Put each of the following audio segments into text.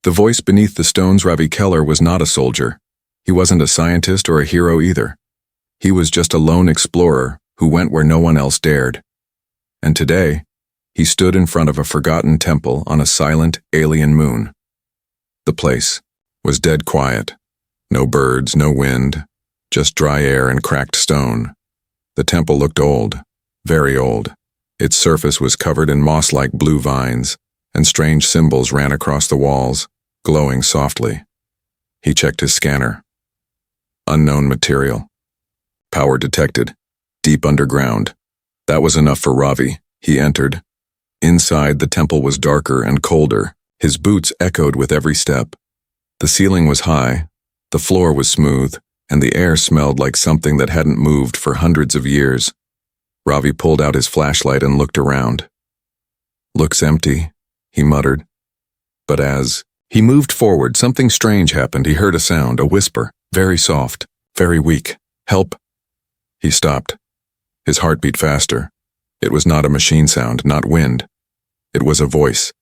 The voice beneath the stones, Ravi Keller, was not a soldier. He wasn't a scientist or a hero either. He was just a lone explorer who went where no one else dared. And today, he stood in front of a forgotten temple on a silent, alien moon. The place was dead quiet. No birds, no wind, just dry air and cracked stone. The temple looked old, very old. Its surface was covered in moss-like blue vines, and strange symbols ran across the walls, glowing softly. He checked his scanner. Unknown material. Power detected. Deep underground. That was enough for Ravi. He entered. Inside, the temple was darker and colder. His boots echoed with every step. The ceiling was high, the floor was smooth, and the air smelled like something that hadn't moved for hundreds of years. Ravi pulled out his flashlight and looked around. "Looks empty," he muttered. But as he moved forward, something strange happened. He heard a sound, a whisper, very soft, very weak. "Help!" He stopped. His heart beat faster. It was not a machine sound, not wind. It was a voice.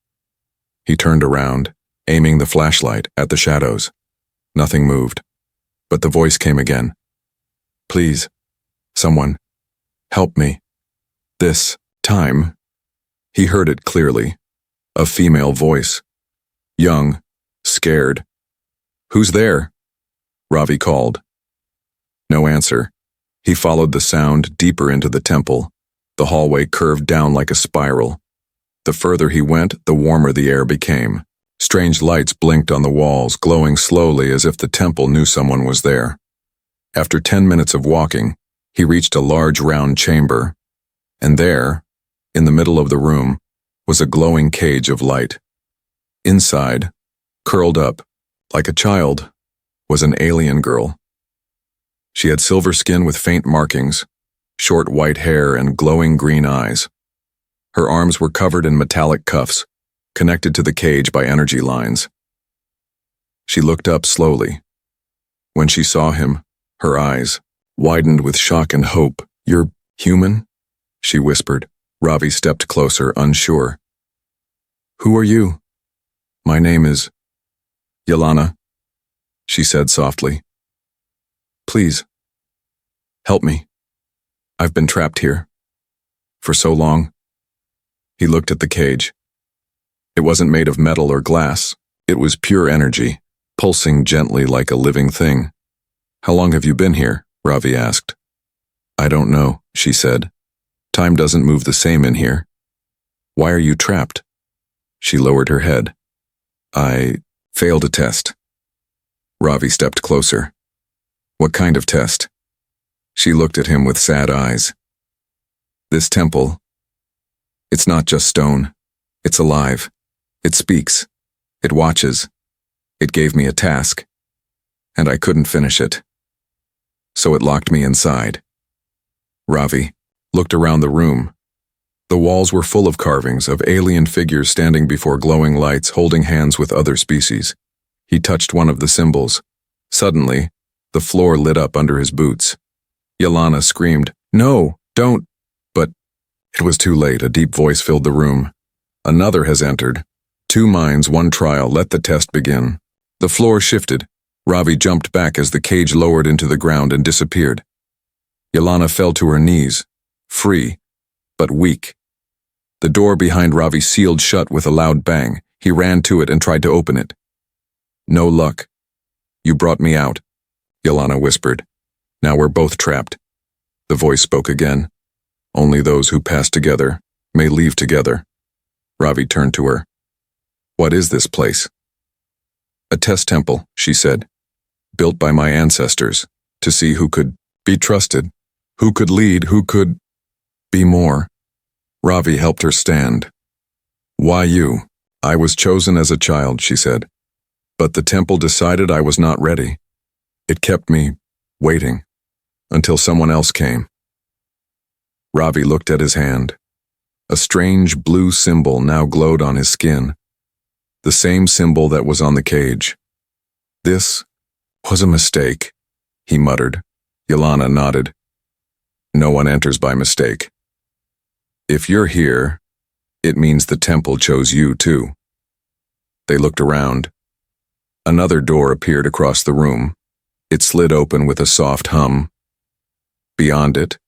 He turned around, aiming the flashlight at the shadows. Nothing moved. But the voice came again. "Please, someone, help me. This time." He heard it clearly. A female voice. Young, scared. "Who's there?" Ravi called. No answer. He followed the sound deeper into the temple. The hallway curved down like a spiral. The further he went, the warmer the air became. Strange lights blinked on the walls, glowing slowly as if the temple knew someone was there. After 10 minutes of walking, he reached a large round chamber. And there, in the middle of the room, was a glowing cage of light. Inside, curled up, like a child, was an alien girl. She had silver skin with faint markings, short white hair and glowing green eyes. Her arms were covered in metallic cuffs, connected to the cage by energy lines. She looked up slowly. When she saw him, her eyes widened with shock and hope. "You're human?" she whispered. Ravi stepped closer, unsure. "Who are you?" "My name is Yelena," she said softly. "Please, help me. I've been trapped here for so long." He looked at the cage. It wasn't made of metal or glass. It was pure energy, pulsing gently like a living thing. "How long have you been here?" Ravi asked. "I don't know," she said. "Time doesn't move the same in here." "Why are you trapped?" She lowered her head. "I failed a test." Ravi stepped closer. "What kind of test?" She looked at him with sad eyes. "This temple, it's not just stone. It's alive. It speaks. It watches. It gave me a task. And I couldn't finish it. So it locked me inside." Ravi looked around the room. The walls were full of carvings of alien figures standing before glowing lights, holding hands with other species. He touched one of the symbols. Suddenly, the floor lit up under his boots. Yelena screamed, "No, don't!" But it was too late. A deep voice filled the room. "Another has entered. 2 minds, 1 trial. Let the test begin." The floor shifted. Ravi jumped back as the cage lowered into the ground and disappeared. Yelena fell to her knees, free, but weak. The door behind Ravi sealed shut with a loud bang. He ran to it and tried to open it. "No luck. You brought me out," Yelena whispered. "Now we're both trapped." The voice spoke again. "Only those who pass together may leave together." Ravi turned to her. "What is this place?" "A test temple," she said. "Built by my ancestors, to see who could be trusted, who could lead, who could be more." Ravi helped her stand. "Why you?" "I was chosen as a child," she said. "But the temple decided I was not ready. It kept me waiting until someone else came." Ravi looked at his hand. A strange blue symbol now glowed on his skin. The same symbol that was on the cage. "This was a mistake," he muttered. Yelena nodded. "No one enters by mistake. If you're here, it means the temple chose you too." They looked around. Another door appeared across the room. It slid open with a soft hum. Beyond it,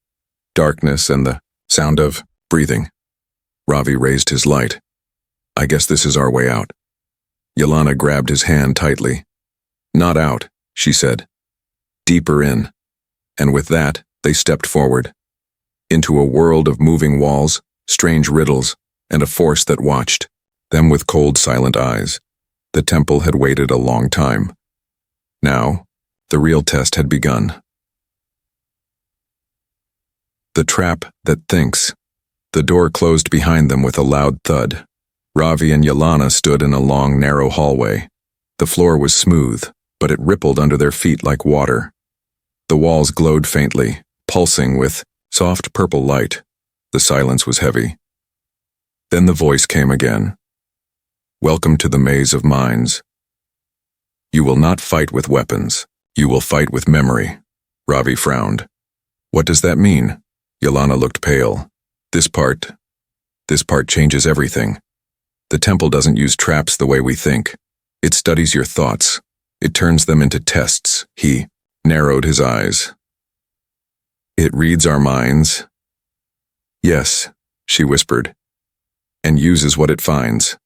darkness and the sound of breathing. Ravi raised his light. I guess this is our way out. Yelena grabbed his hand tightly. Not out, she said. Deeper in. And with that, they stepped forward. Into a world of moving walls, strange riddles, and a force that watched them with cold, silent eyes. The temple had waited a long time. Now, the real test had begun. The trap that thinks. The door closed behind them with a loud thud. Ravi and Yelena stood in a long, narrow hallway. The floor was smooth, but it rippled under their feet like water. The walls glowed faintly, pulsing with soft purple light. The silence was heavy. Then the voice came again. Welcome to the maze of minds. You will not fight with weapons. You will fight with memory. Ravi frowned. What does that mean? Yelena looked pale. This part changes everything. The temple doesn't use traps the way we think. It studies your thoughts. It turns them into tests. He narrowed his eyes. It reads our minds. Yes, she whispered, and uses what it finds.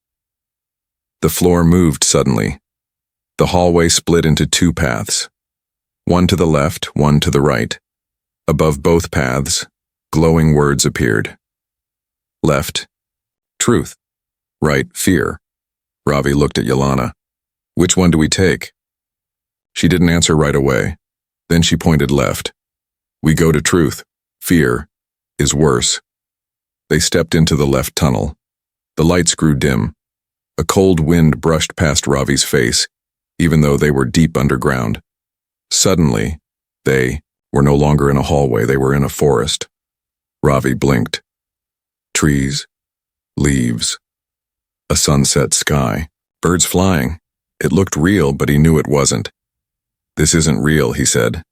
The floor moved suddenly. The hallway split into two paths. One to the left, one to the right. Above both paths, glowing words appeared. Left, truth. Right, fear. Ravi looked at Yelena. Which one do we take? She didn't answer right away. Then she pointed left. We go to truth. Fear is worse. They stepped into the left tunnel. The lights grew dim. A cold wind brushed past Ravi's face, even though they were deep underground. Suddenly, they were no longer in a hallway, they were in a forest. Ravi blinked. Trees, leaves, a sunset sky, birds flying. It looked real, but he knew it wasn't. This isn't real, he said.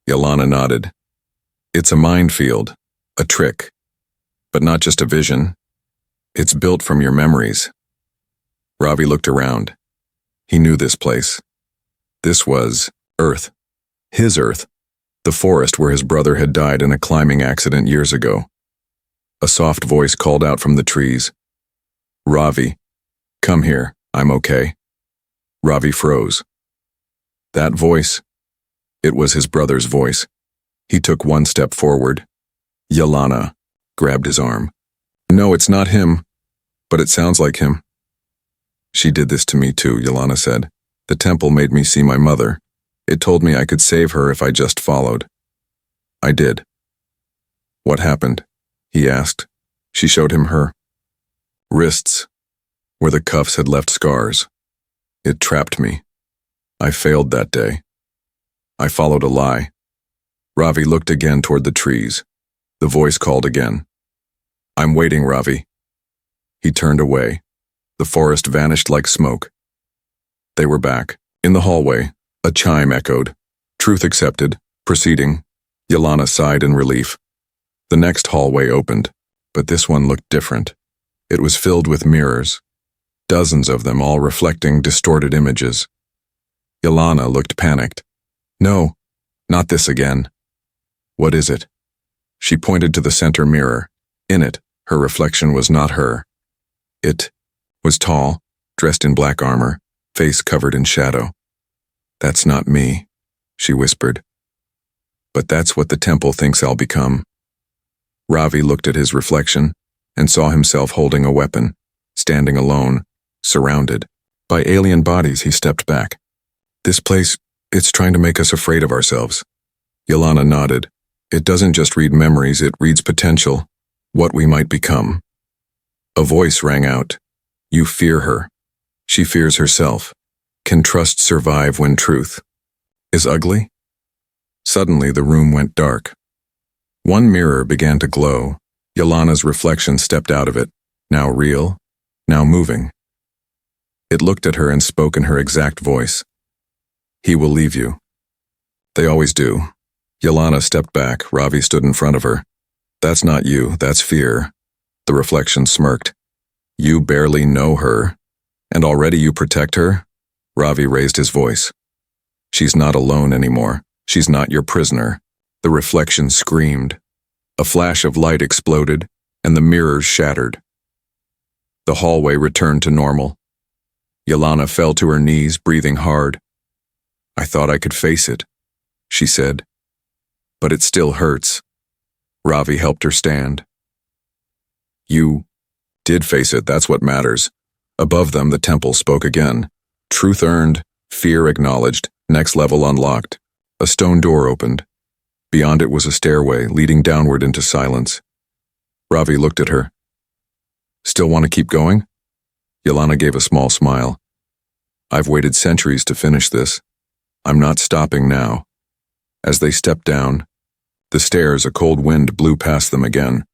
Yelena nodded. It's a minefield, a trick, but not just a vision. It's built from your memories. Ravi looked around. He knew this place. This was Earth. His Earth. The forest where his brother had died in a climbing accident years ago. A soft voice called out from the trees. Ravi, come here, I'm okay. Ravi froze. That voice, it was his brother's voice. He took one step forward. Yelena grabbed his arm. No, it's not him, but it sounds like him. She did this to me too, Yelena said. The temple made me see my mother. It told me I could save her if I just followed. I did. What happened? He asked. She showed him her wrists, where the cuffs had left scars. It trapped me. I failed that day. I followed a lie. Ravi looked again toward the trees. The voice called again. I'm waiting, Ravi. He turned away. The forest vanished like smoke. They were back. In the hallway, a chime echoed. Truth accepted. Proceeding. Yelena sighed in relief. The next hallway opened, but this one looked different. It was filled with mirrors. Dozens of them, all reflecting distorted images. Yelena looked panicked. No, not this again. What is it? She pointed to the center mirror. In it, her reflection was not her. It was tall, dressed in black armor, face covered in shadow. That's not me, she whispered. But that's what the temple thinks I'll become. Ravi looked at his reflection and saw himself holding a weapon, standing alone, surrounded by alien bodies. He stepped back. This place, it's trying to make us afraid of ourselves. Yelena nodded. It doesn't just read memories, it reads potential, what we might become. A voice rang out. You fear her. She fears herself. Can trust survive when truth is ugly? Suddenly the room went dark. One mirror began to glow. Yelena's reflection stepped out of it, now real, now moving. It looked at her and spoke in her exact voice. He will leave you. They always do. Yelena stepped back. Ravi stood in front of her. That's not you, that's fear. The reflection smirked. You barely know her, and already you protect her? Ravi raised his voice. She's not alone anymore. She's not your prisoner. The reflection screamed. A flash of light exploded, and the mirrors shattered. The hallway returned to normal. Yelena fell to her knees, breathing hard. I thought I could face it, she said. But it still hurts. Ravi helped her stand. You did face it, that's what matters. Above them, the temple spoke again. Truth earned, fear acknowledged, next level unlocked. A stone door opened. Beyond it was a stairway leading downward into silence. Ravi looked at her. Still want to keep going? Yelena gave a small smile. I've waited centuries to finish this. I'm not stopping now. As they stepped down, the stairs, a cold wind blew past them again.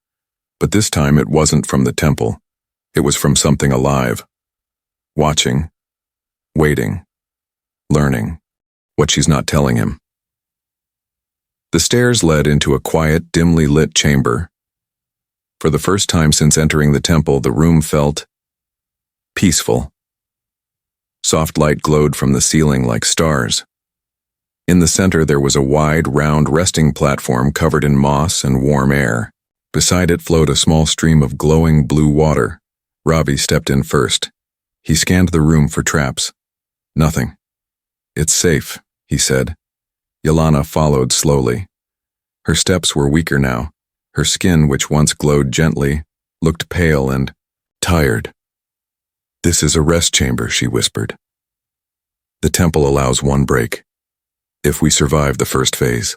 But this time it wasn't from the temple. It was from something alive. Watching. Waiting. Learning. What she's not telling him. The stairs led into a quiet, dimly lit chamber. For the first time since entering the temple, the room felt peaceful. Soft light glowed from the ceiling like stars. In the center there was a wide, round resting platform covered in moss and warm air. Beside it flowed a small stream of glowing blue water. Ravi stepped in first. He scanned the room for traps. Nothing. It's safe, he said. Yelena followed slowly. Her steps were weaker now. Her skin, which once glowed gently, looked pale and tired. This is a rest chamber, she whispered. The temple allows one break. If we survive the first phase.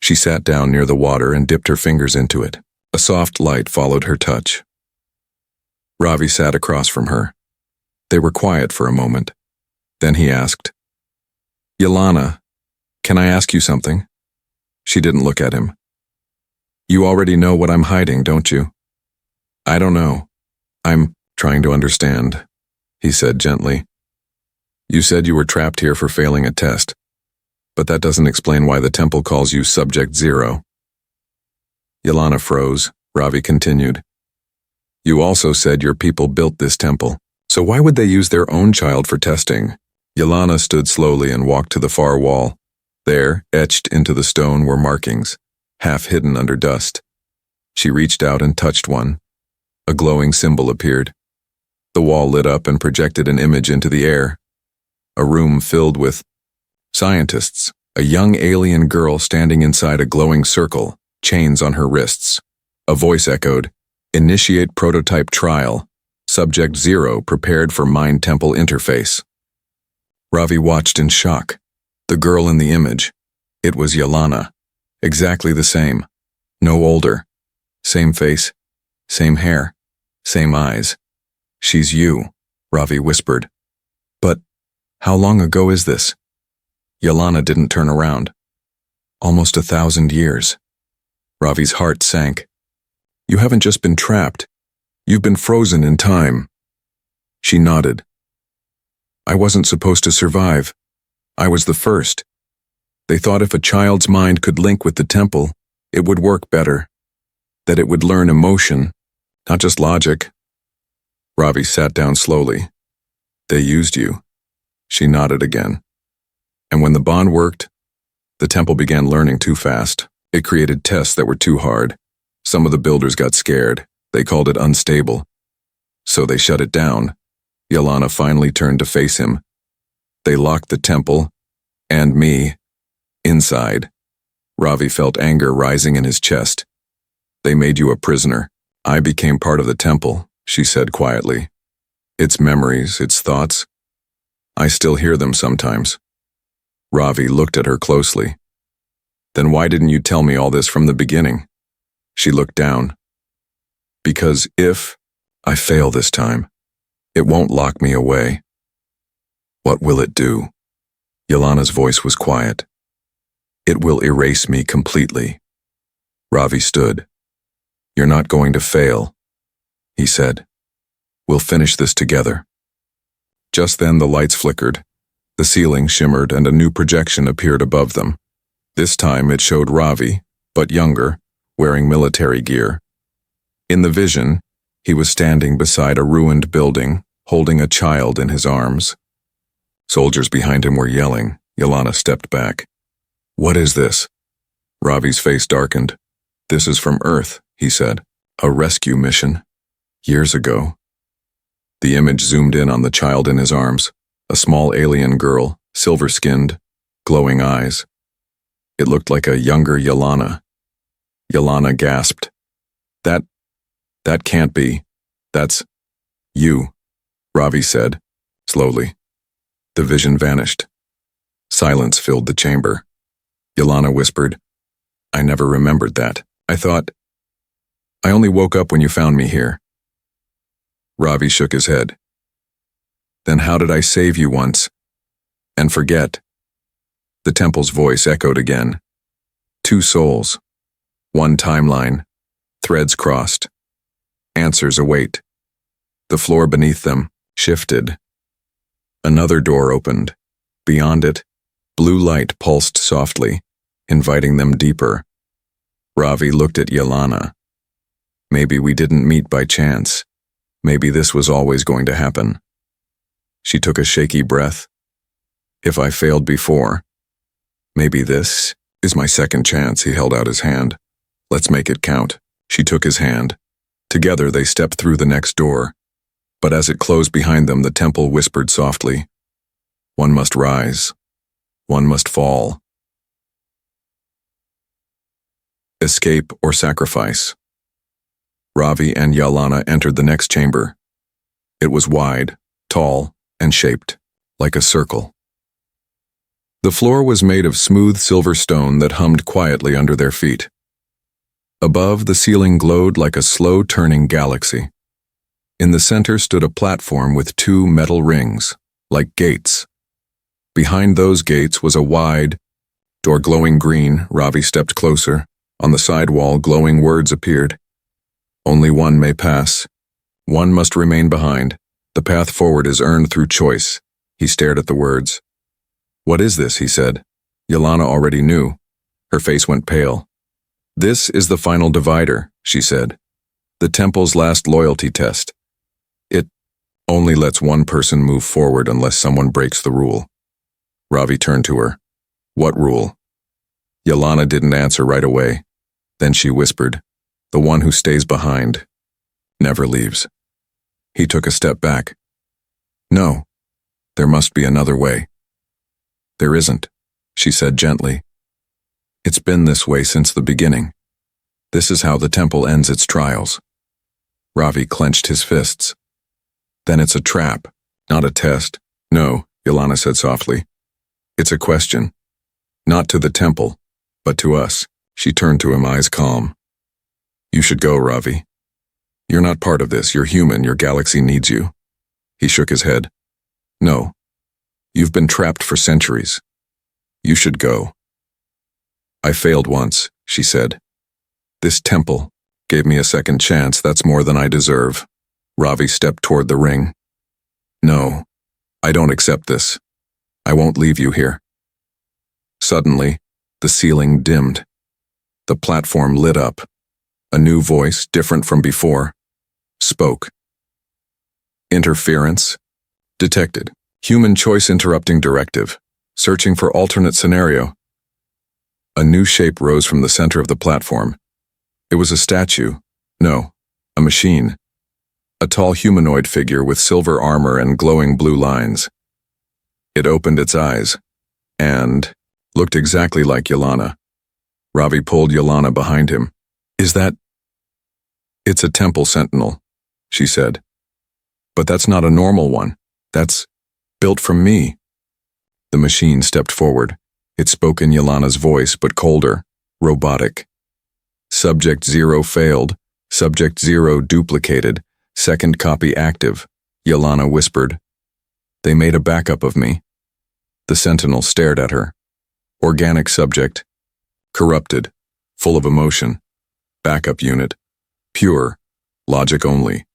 She sat down near the water and dipped her fingers into it. A soft light followed her touch. Ravi sat across from her. They were quiet for a moment. Then he asked, Yelena, can I ask you something? She didn't look at him. You already know what I'm hiding, don't you? I don't know. I'm trying to understand, he said gently. You said you were trapped here for failing a test, but that doesn't explain why the temple calls you Subject Zero. Yelena froze. Ravi continued. You also said your people built this temple, so why would they use their own child for testing? Yelena stood slowly and walked to the far wall. There, etched into the stone, were markings, half hidden under dust. She reached out and touched one. A glowing symbol appeared. The wall lit up and projected an image into the air. A room filled with scientists, a young alien girl standing inside a glowing circle, chains on her wrists. A voice echoed, Initiate prototype trial. Subject Zero prepared for Mind-Temple interface. Ravi watched in shock. The girl in the image. It was Yelena. Exactly the same. No older. Same face. Same hair. Same eyes. She's you, Ravi whispered. But how long ago is this? Yelena didn't turn around. Almost 1,000 years. Ravi's heart sank. You haven't just been trapped. You've been frozen in time. She nodded. I wasn't supposed to survive. I was the first. They thought if a child's mind could link with the temple, it would work better. That it would learn emotion, not just logic. Ravi sat down slowly. They used you. She nodded again. And when the bond worked, the temple began learning too fast. It created tests that were too hard. Some of the builders got scared. They called it unstable. So they shut it down. Yelena finally turned to face him. They locked the temple, and me, inside. Ravi felt anger rising in his chest. They made you a prisoner. I became part of the temple, she said quietly. Its memories, its thoughts. I still hear them sometimes. Ravi looked at her closely. Then why didn't you tell me all this from the beginning? She looked down. Because if I fail this time, it won't lock me away. What will it do? Yelena's voice was quiet. It will erase me completely. Ravi stood. You're not going to fail, he said. We'll finish this together. Just then the lights flickered. The ceiling shimmered and a new projection appeared above them. This time it showed Ravi, but younger, wearing military gear. In the vision, he was standing beside a ruined building, holding a child in his arms. Soldiers behind him were yelling. Yelana stepped back. "What is this?" Ravi's face darkened. "This is from Earth," he said. "A rescue mission. Years ago." The image zoomed in on the child in his arms, a small alien girl, silver-skinned, glowing eyes. It looked like a younger Yelana. Yelana gasped. That can't be. That's you," Ravi said, slowly. The vision vanished. Silence filled the chamber. Yelana whispered, "I never remembered that. I only woke up when you found me here." Ravi shook his head. "Then how did I save you once and forget?" The temple's voice echoed again. "Two souls. One timeline. Threads crossed. Answers await." The floor beneath them shifted. Another door opened. Beyond it, blue light pulsed softly, inviting them deeper. Ravi looked at Yelana. Maybe we didn't meet by chance. Maybe this was always going to happen. She took a shaky breath. "If I failed before, maybe this is my second chance." He held out his hand. "Let's make it count." She took his hand. Together they stepped through the next door. But as it closed behind them, the temple whispered softly, "One must rise. One must fall." Escape or sacrifice. Ravi and Yelana entered the next chamber. It was wide, tall, and shaped like a circle. The floor was made of smooth silver stone that hummed quietly under their feet. Above, the ceiling glowed like a slow-turning galaxy. In the center stood a platform with two metal rings, like gates. Behind those gates was a wide door glowing green. Ravi stepped closer. On the side wall, glowing words appeared. "Only one may pass. One must remain behind. The path forward is earned through choice." He stared at the words. "What is this?" he said. Yelana already knew. Her face went pale. "This is the final divider," she said. "The temple's last loyalty test. It only lets one person move forward unless someone breaks the rule." Ravi turned to her. "What rule?" Yelana didn't answer right away. Then she whispered, "The one who stays behind never leaves." He took a step back. "No, there must be another way." "There isn't," she said gently. "It's been this way since the beginning. This is how the temple ends its trials." Ravi clenched his fists. "Then it's a trap, not a test." "No," Yelana said softly. "It's a question. Not to the temple, but to us." She turned to him, eyes calm. "You should go, Ravi. You're not part of this. You're human. Your galaxy needs you." He shook his head. "No. You've been trapped for centuries. You should go." "I failed once," she said. "This temple gave me a second chance. That's more than I deserve." Ravi stepped toward the ring. "No, I don't accept this. I won't leave you here." Suddenly, the ceiling dimmed. The platform lit up. A new voice, different from before, spoke. "Interference detected. Human choice interrupting directive. Searching for alternate scenario." A new shape rose from the center of the platform. It was a statue. No, a machine. A tall humanoid figure with silver armor and glowing blue lines. It opened its eyes and looked exactly like Yelana. Ravi pulled Yelana behind him. "Is that—" "It's a temple sentinel," she said. "But that's not a normal one. That's built from me." The machine stepped forward. It spoke in Yelana's voice, but colder, robotic. "Subject 0 failed. Subject 0 duplicated. Second copy active," Yelana whispered. "They made a backup of me." The sentinel stared at her. "Organic subject. Corrupted. Full of emotion. Backup unit. Pure. Logic only.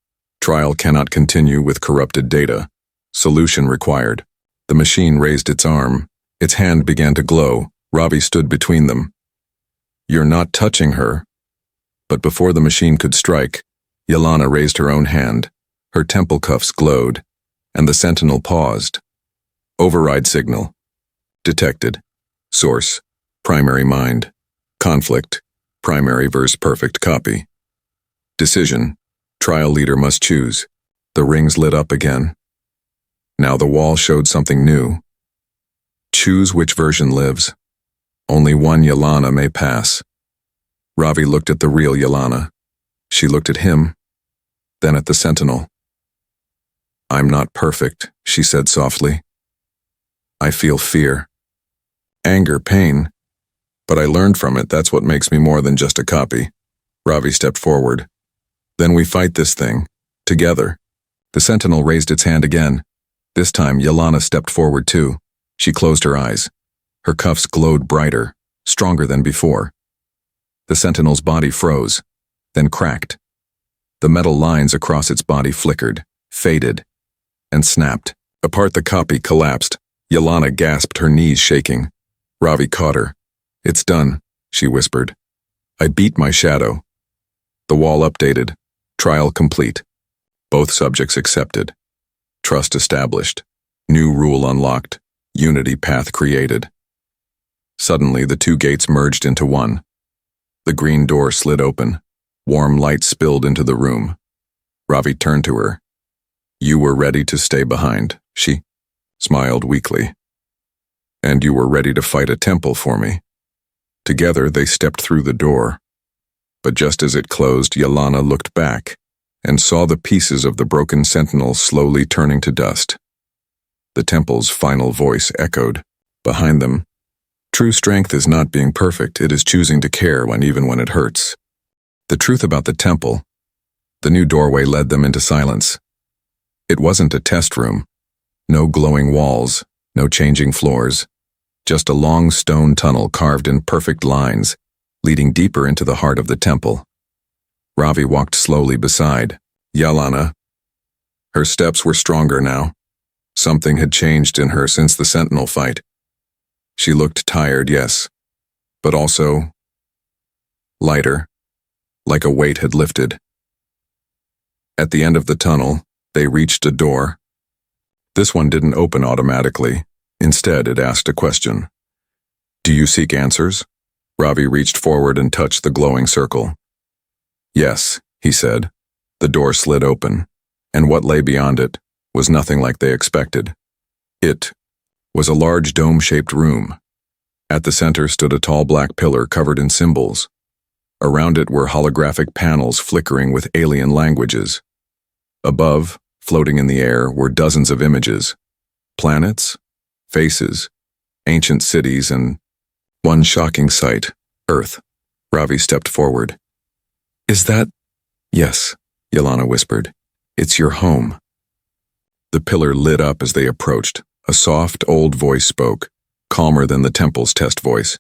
Trial cannot continue with corrupted data. Solution required." The machine raised its arm. Its hand began to glow. Ravi stood between them. "You're not touching her." But before the machine could strike, Yelana raised her own hand. Her temple cuffs glowed, and the sentinel paused. Override signal. Detected. Source. Primary mind. Conflict. Primary versus perfect copy. Decision. Trial leader must choose. The rings lit up again. Now the wall showed something new. Choose which version lives. Only one Yelana may pass. Ravi looked at the real Yelana. She looked at him, then at the sentinel. I'm not perfect, she said softly. I feel fear. Anger, pain. But I learned from it, that's what makes me more than just a copy. Ravi stepped forward. Then we fight this thing. Together. The sentinel raised its hand again. This time, Yelana stepped forward too. She closed her eyes. Her cuffs glowed brighter, stronger than before. The sentinel's body froze, then cracked. The metal lines across its body flickered, faded, and snapped. Apart the copy collapsed. Yelana gasped, her knees shaking. Ravi caught her. It's done, she whispered. I beat my shadow. The wall updated. Trial complete. Both subjects accepted. Trust established. New rule unlocked. Unity path created. Suddenly, the two gates merged into one. The green door slid open. Warm light spilled into the room. Ravi turned to her. You were ready to stay behind, she smiled weakly. And you were ready to fight a temple for me. Together, they stepped through the door. But just as it closed, Yelana looked back and saw the pieces of the broken sentinel slowly turning to dust. The temple's final voice echoed. Behind them, true strength is not being perfect, it is choosing to care even when it hurts. The truth about the temple. The new doorway led them into silence. It wasn't a test room. No glowing walls, no changing floors. Just a long stone tunnel carved in perfect lines, leading deeper into the heart of the temple. Ravi walked slowly beside Yelana. Her steps were stronger now. Something had changed in her since the sentinel fight. She looked tired, yes, but also lighter, like a weight had lifted. At the end of the tunnel, they reached a door. This one didn't open automatically. Instead, it asked a question. Do you seek answers? Ravi reached forward and touched the glowing circle. Yes, he said. The door slid open, and what lay beyond it was nothing like they expected. It was a large dome-shaped room. At the center stood a tall black pillar covered in symbols. Around it were holographic panels flickering with alien languages. Above, floating in the air, were dozens of images. Planets, faces, ancient cities, and one shocking sight, Earth. Ravi stepped forward. Is that? Yes, Yelana whispered. It's your home. The pillar lit up as they approached. A soft, old voice spoke, calmer than the temple's test voice.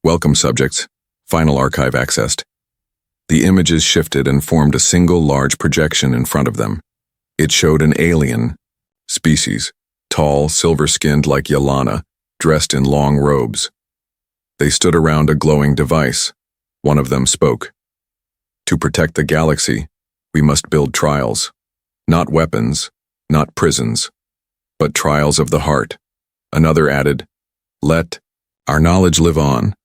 Welcome, subjects. Final archive accessed. The images shifted and formed a single large projection in front of them. It showed an alien species, tall, silver-skinned like Yelana, dressed in long robes. They stood around a glowing device. One of them spoke. To protect the galaxy, we must build trials. Not weapons, not prisons, but trials of the heart. Another added, let our knowledge live on.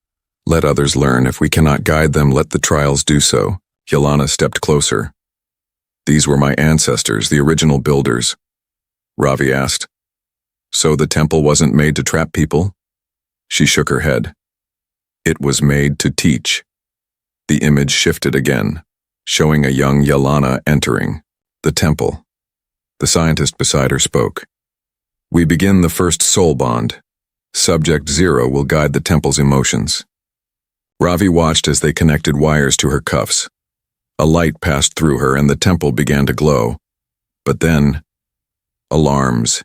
Let others learn. If we cannot guide them, let the trials do so. Yelana stepped closer. These were my ancestors, the original builders. Ravi asked. So the temple wasn't made to trap people? She shook her head. It was made to teach. The image shifted again, showing a young Yelana entering the temple. The scientist beside her spoke. We begin the first soul bond. Subject 0 will guide the temple's emotions. Ravi watched as they connected wires to her cuffs. A light passed through her and the temple began to glow. But then, alarms,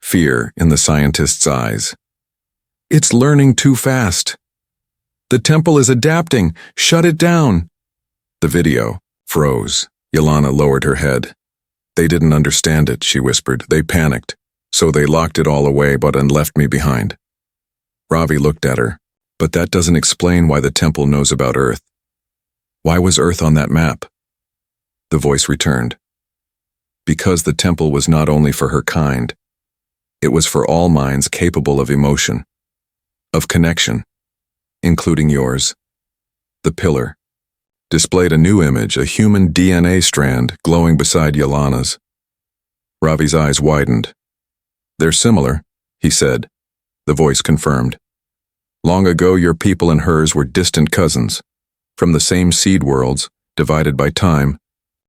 fear in the scientist's eyes. It's learning too fast. The temple is adapting. Shut it down. The video froze. Yelana lowered her head. They didn't understand it, she whispered. They panicked. So they locked it all away and left me behind. Ravi looked at her. But that doesn't explain why the temple knows about Earth. Why was Earth on that map? The voice returned. Because the temple was not only for her kind, It was for all minds capable of emotion, of connection, including yours. The pillar displayed a new image, a human DNA strand glowing beside Yelana's. Ravi's eyes widened. They're similar, he said. The voice confirmed. Long ago, your people and hers were distant cousins, from the same seed worlds, divided by time,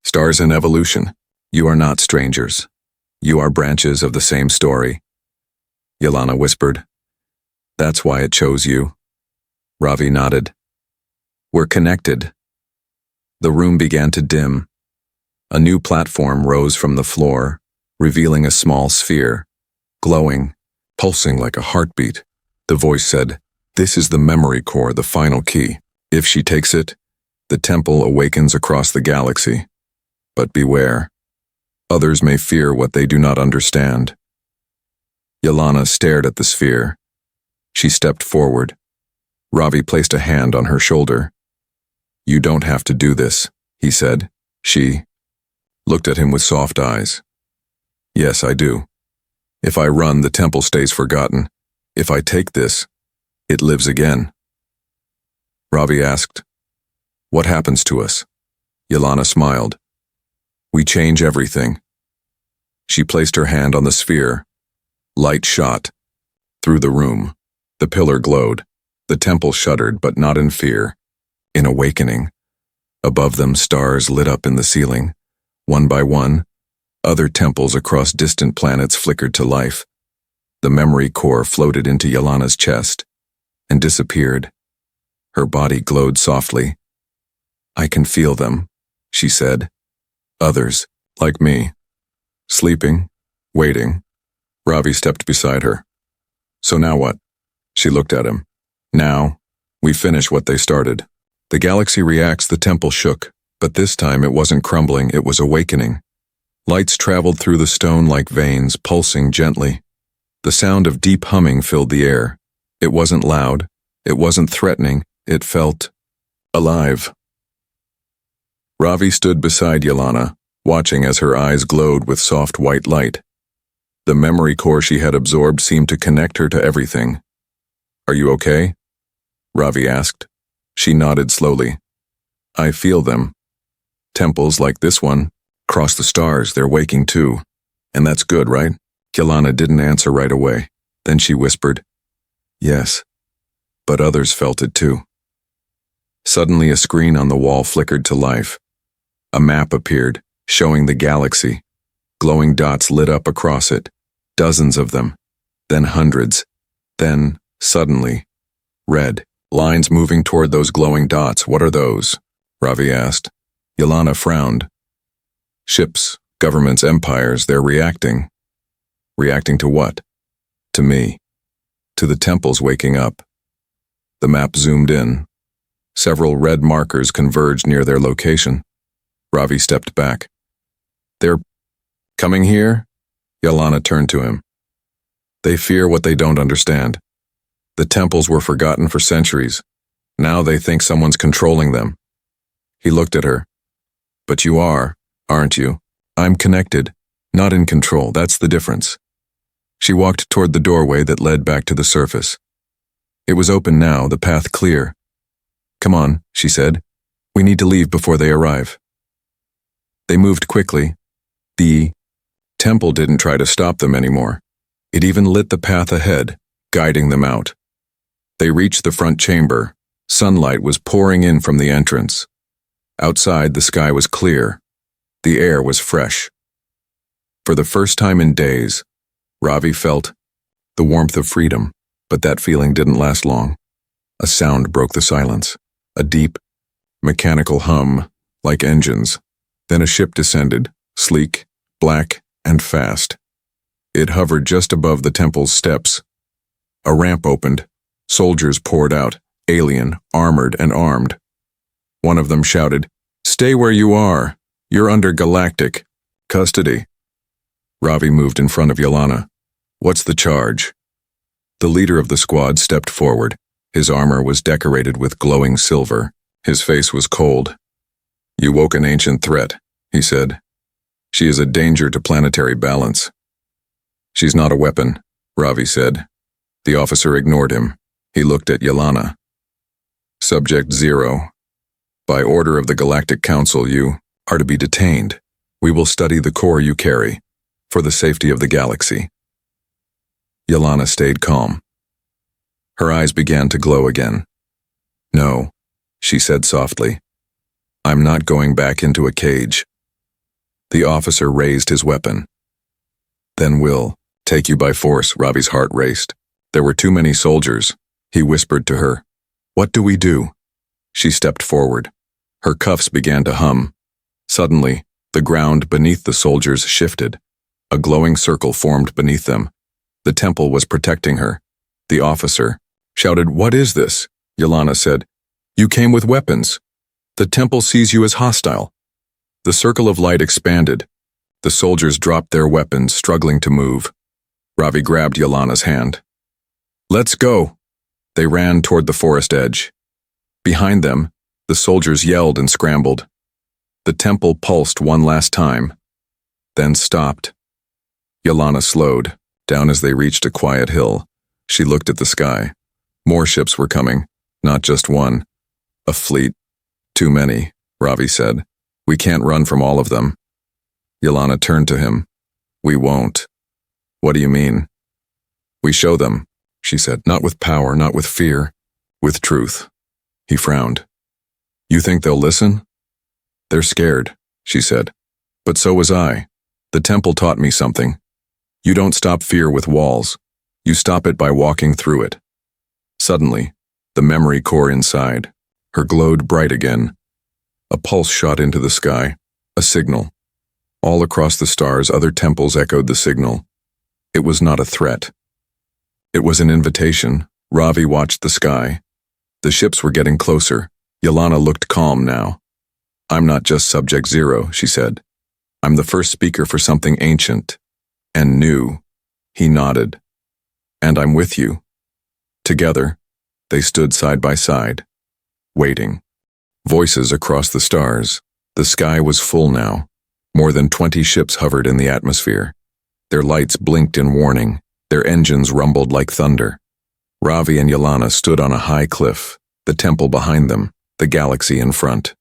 stars and evolution. You are not strangers. You are branches of the same story. Yelana whispered. That's why it chose you. Ravi nodded. We're connected. The room began to dim. A new platform rose from the floor, revealing a small sphere, glowing, pulsing like a heartbeat. The voice said, "This is the memory core, the final key. If she takes it, the temple awakens across the galaxy. But beware. Others may fear what they do not understand." Yelana stared at the sphere. She stepped forward. Ravi placed a hand on her shoulder. "You don't have to do this," he said. She looked at him with soft eyes. "Yes, I do. If I run, the temple stays forgotten. If I take this, it lives again." Ravi asked, "What happens to us?" Yelana smiled. "We change everything." She placed her hand on the sphere. Light shot through the room. The pillar glowed. The temple shuddered, but not in fear. In awakening. Above them, stars lit up in the ceiling. One by one, other temples across distant planets flickered to life. The memory core floated into Yelana's chest and disappeared. Her body glowed softly. "I can feel them," she said. "Others, like me. Sleeping, waiting." Ravi stepped beside her. "So now what?" She looked at him. "Now, we finish what they started." The galaxy reacts, the temple shook, but this time it wasn't crumbling, it was awakening. Lights traveled through the stone like veins, pulsing gently. The sound of deep humming filled the air. It wasn't loud, it wasn't threatening, it felt alive. Ravi stood beside Yelana, watching as her eyes glowed with soft white light. The memory core she had absorbed seemed to connect her to everything. "Are you okay?" Ravi asked. She nodded slowly. "I feel them. Temples like this one, cross the stars, they're waking too. And that's good, right?" Yelana didn't answer right away. Then she whispered, "Yes, but others felt it too." Suddenly a screen on the wall flickered to life. A map appeared, showing the galaxy. Glowing dots lit up across it, dozens of them, then hundreds, then, suddenly, red. Lines moving toward those glowing dots. "What are those?" Ravi asked. Yelana frowned. "Ships, governments, empires, they're reacting." "Reacting to what?" "To me. To the temples waking up." The map zoomed in. Several red markers converged near their location. Ravi stepped back. "They're coming here?" Yelana turned to him. "They fear what they don't understand. The temples were forgotten for centuries. Now they think someone's controlling them." He looked at her. "But you are, aren't you? I'm connected, not in control, that's the difference." She walked toward the doorway that led back to the surface. It was open now, the path clear. "Come on," she said. "We need to leave before they arrive." They moved quickly. The temple didn't try to stop them anymore. It even lit the path ahead, guiding them out. They reached the front chamber. Sunlight was pouring in from the entrance. Outside, the sky was clear. The air was fresh. For the first time in days, Ravi felt the warmth of freedom, but that feeling didn't last long. A sound broke the silence, a deep, mechanical hum, like engines. Then a ship descended, sleek, black, and fast. It hovered just above the temple's steps. A ramp opened. Soldiers poured out, alien, armored, and armed. One of them shouted, "Stay where you are. You're under galactic custody." Ravi moved in front of Yelana. "What's the charge?" The leader of the squad stepped forward. His armor was decorated with glowing silver. His face was cold. "You woke an ancient threat," he said. "She is a danger to planetary balance." She's not a weapon, Ravi said. The officer ignored him. He looked at Yelena. Subject 0. By order of the Galactic Council, you are to be detained. We will study the core you carry, for the safety of the galaxy. Yelena stayed calm. Her eyes began to glow again. No, she said softly. I'm not going back into a cage. The officer raised his weapon. Then we'll take you by force. Ravi's heart raced. There were too many soldiers. He whispered to her. What do we do? She stepped forward. Her cuffs began to hum. Suddenly, the ground beneath the soldiers shifted. A glowing circle formed beneath them. The temple was protecting her. The officer shouted, What is this? Yelena said, You came with weapons. The temple sees you as hostile. The circle of light expanded. The soldiers dropped their weapons, struggling to move. Ravi grabbed Yelena's hand. Let's go. They ran toward the forest edge. Behind them, the soldiers yelled and scrambled. The temple pulsed one last time, then stopped. Yelena slowed, down as they reached a quiet hill. She looked at the sky. More ships were coming, not just one. A fleet. Too many, Ravi said. We can't run from all of them. Yelena turned to him. We won't. What do you mean? We show them, she said, not with power, not with fear, with truth. He frowned. You think they'll listen? They're scared, she said. But so was I. The temple taught me something. You don't stop fear with walls. You stop it by walking through it. Suddenly, the memory core inside her glowed bright again. A pulse shot into the sky, a signal. All across the stars, other temples echoed the signal. It was not a threat. It was an invitation. Ravi watched the sky. The ships were getting closer. Yelena looked calm now. I'm not just Subject 0, she said. I'm the first speaker for something ancient and new. He nodded. And I'm with you. Together, they stood side by side, waiting. Voices across the stars. The sky was full now. More than 20 ships hovered in the atmosphere. Their lights blinked in warning. Their engines rumbled like thunder. Ravi and Yelena stood on a high cliff, the temple behind them, the galaxy in front.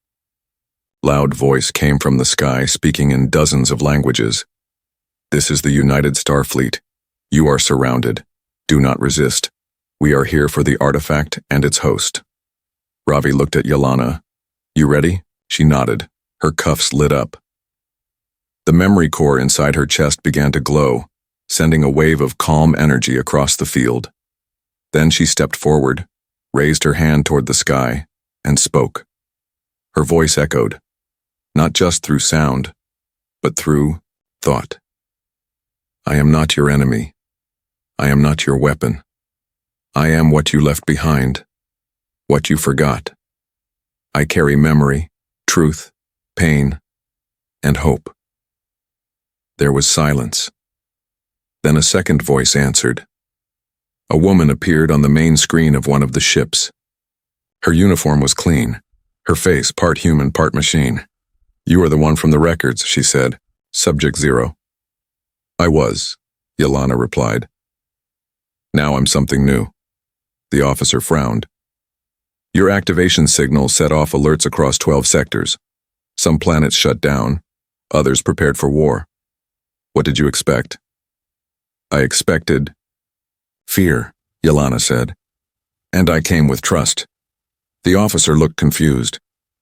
Loud voice came from the sky, speaking in dozens of languages. This is the United Starfleet. You are surrounded. Do not resist. We are here for the artifact and its host. Ravi looked at Yelena. You ready? She nodded. Her cuffs lit up. The memory core inside her chest began to glow, sending a wave of calm energy across the field. Then she stepped forward, raised her hand toward the sky, and spoke. Her voice echoed, not just through sound, but through thought. I am not your enemy. I am not your weapon. I am what you left behind, what you forgot. I carry memory, truth, pain, and hope. There was silence. Then a second voice answered. A woman appeared on the main screen of one of the ships. Her uniform was clean, her face part human, part machine. You are the one from the records, she said. Subject 0. I was, Yelena replied. Now I'm something new. The officer frowned. Your activation signal set off alerts across 12 sectors. Some planets shut down, others prepared for war. What did you expect? I expected fear, Yelena said. And I came with trust. The officer looked confused.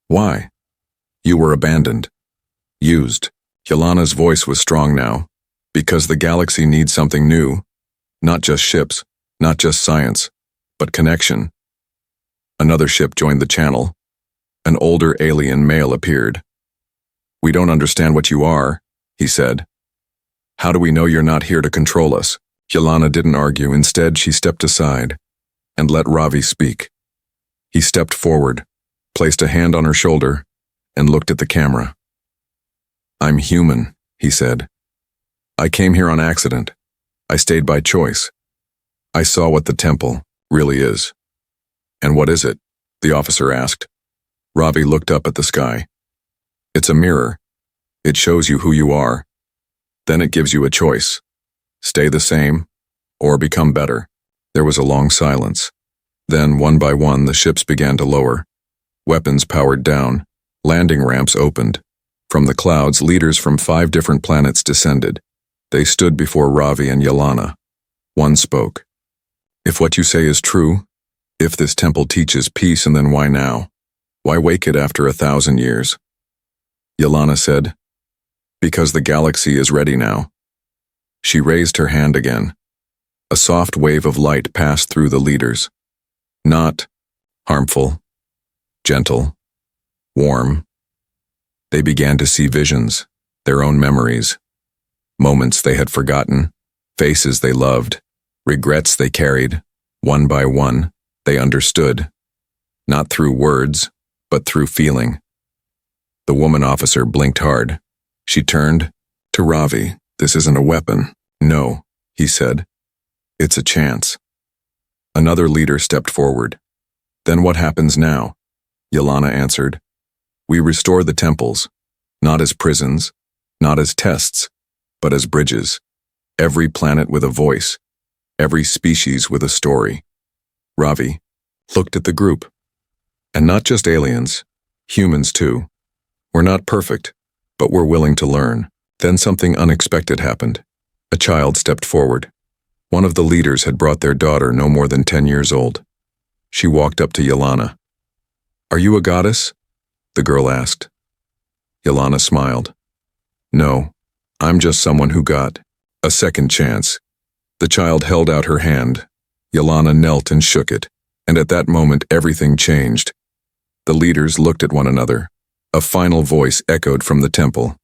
Why? You were abandoned. Used. Yelena's voice was strong now. Because the galaxy needs something new. Not just ships, not just science, but connection. Another ship joined the channel. An older alien male appeared. We don't understand what you are, he said. How do we know you're not here to control us? Yelena didn't argue. Instead, she stepped aside and let Ravi speak. He stepped forward, placed a hand on her shoulder, and looked at the camera. I'm human, he said. I came here on accident. I stayed by choice. I saw what the temple really is. And what is it? The officer asked. Ravi looked up at the sky. It's a mirror. It shows you who you are. Then it gives you a choice. Stay the same, or become better. There was a long silence. Then, one by one, the ships began to lower. Weapons powered down. Landing ramps opened. From the clouds, leaders from 5 different planets descended. They stood before Ravi and Yelena. One spoke. If what you say is true, if this temple teaches peace, and then why now? Why wake it after 1,000 years? Yelena said, because the galaxy is ready now. She raised her hand again. A soft wave of light passed through the leaders. Not harmful, gentle, warm. They began to see visions, their own memories, moments they had forgotten, faces they loved, regrets they carried. One by one, they understood, not through words, but through feeling. The woman officer blinked hard. She turned to Ravi. This isn't a weapon. No, he said. It's a chance. Another leader stepped forward. Then what happens now? Yelena answered. We restore the temples, not as prisons, not as tests, but as bridges. Every planet with a voice, every species with a story. Ravi looked at the group. And not just aliens, humans too. We're not perfect, but we're willing to learn. Then something unexpected happened. A child stepped forward. One of the leaders had brought their daughter, no more than 10 years old. She walked up to Yelena. Are you a goddess? The girl asked. Yelena smiled. No, I'm just someone who got a second chance. The child held out her hand. Yelena knelt and shook it, and at that moment everything changed. The leaders looked at one another. A final voice echoed from the temple.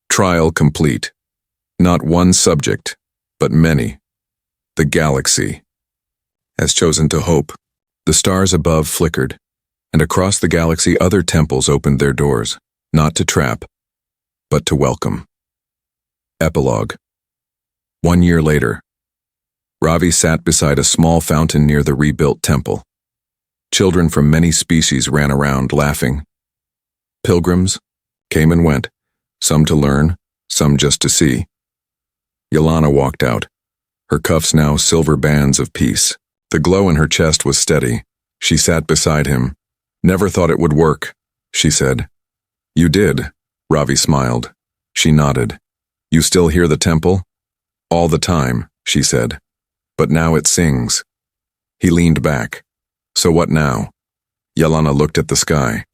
Trial complete. Not one subject, but many. The galaxy has chosen to hope. The stars above flickered, and across the galaxy other temples opened their doors, not to trap, but to welcome. Epilogue. 1 year later, Ravi sat beside a small fountain near the rebuilt temple. Children from many species ran around laughing. Pilgrims came and went, some to learn, some just to see. Yelena walked out, her cuffs now silver bands of peace. The glow in her chest was steady. She sat beside him. Never thought it would work, she said. You did, Ravi smiled. She nodded. You still hear the temple? All the time, she said. But now it sings. He leaned back. So what now? Yelena looked at the sky.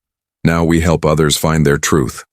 Now we help others find their truth.